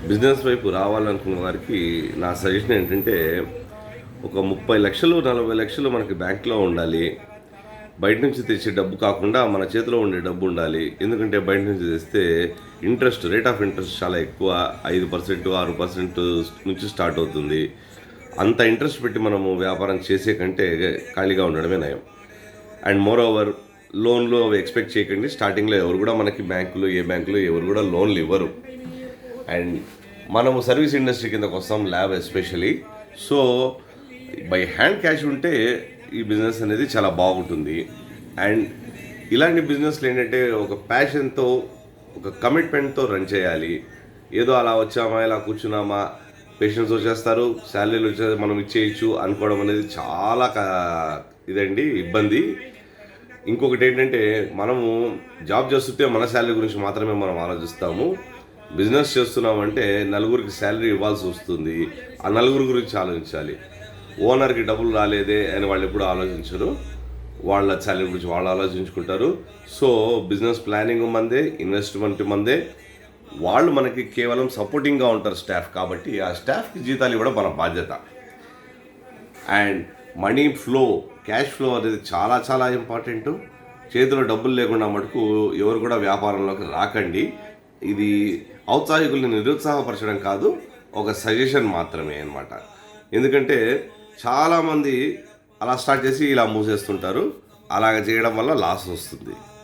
Business వైపు రావాలనుకున్న వారికి నా సజెషన్ ఏంటంటే ఒక 30 లక్షలు 40 లక్షలు మనకి బ్యాంక్లో ఉండాలి. బయట నుంచి తెచ్చే డబ్బు కాకుండా మన చేతిలో ఉండే డబ్బు ఉండాలి. ఎందుకంటే బయట నుంచి తెస్తే రేట్ ఆఫ్ ఇంట్రెస్ట్ చాలా ఎక్కువ. 5% 6% నుంచి స్టార్ట్ అవుతుంది. అంత ఇంట్రెస్ట్ పెట్టి మనము వ్యాపారం చేసే కంటే ఖాళీగా ఉండడమే నయం. అండ్ మోర్ ఓవర్ లోన్లు అవి ఎక్స్పెక్ట్ చేయకండి. స్టార్టింగ్లో ఎవరు కూడా మనకి ఏ బ్యాంకులు ఎవరు కూడా లోన్లు ఇవ్వరు. అండ్ మనము సర్వీస్ ఇండస్ట్రీ కిందకు వస్తాం, lab especially. So by hand cash ఉంటే ఈ బిజినెస్ అనేది చాలా బాగుంటుంది. అండ్ ఇలాంటి బిజినెస్లు ఏంటంటే ఒక ప్యాషన్తో, ఒక కమిట్మెంట్తో రన్ చేయాలి. ఏదో అలా వచ్చామా, ఇలా కూర్చున్నామా, పేషెంట్స్ వచ్చేస్తారు, శాలరీలు మనం ఇచ్చేయచ్చు అనుకోవడం అనేది చాలా ఇబ్బంది. ఇంకొకటి ఏంటంటే మనము జాబ్ చేస్తుంటే మన శాలరీ గురించి మాత్రమే మనం ఆలోచిస్తాము. బిజినెస్ చేస్తున్నామంటే నలుగురికి శాలరీ ఇవ్వాల్సి వస్తుంది. ఆ నలుగురి గురించి ఆలోచించాలి. ఓనర్కి డబ్బులు రాలేదే అని వాళ్ళు ఎప్పుడు ఆలోచించరు. వాళ్ళ శాలరీ గురించి వాళ్ళు ఆలోచించుకుంటారు. సో బిజినెస్ ప్లానింగ్ మందే, ఇన్వెస్ట్మెంట్ మందే. వాళ్ళు మనకి కేవలం సపోర్టింగ్గా ఉంటారు స్టాఫ్. కాబట్టి ఆ స్టాఫ్కి జీతాలు ఇవ్వడం మన బాధ్యత. And money flow, cash flow అనేది చాలా చాలా ఇంపార్టెంట్. చేతిలో డబ్బులు లేకుండా మటుకు ఎవరు కూడా వ్యాపారంలోకి రాకండి. ఇది ఔత్సాహికుల్ని నిరుత్సాహపరచడం కాదు, ఒక సజెషన్ మాత్రమే అన్నమాట. ఎందుకంటే చాలామంది అలా స్టార్ట్ చేసి ఇలా మూసేస్తుంటారు. అలాగ చేయడం వల్ల లాస్ వస్తుంది.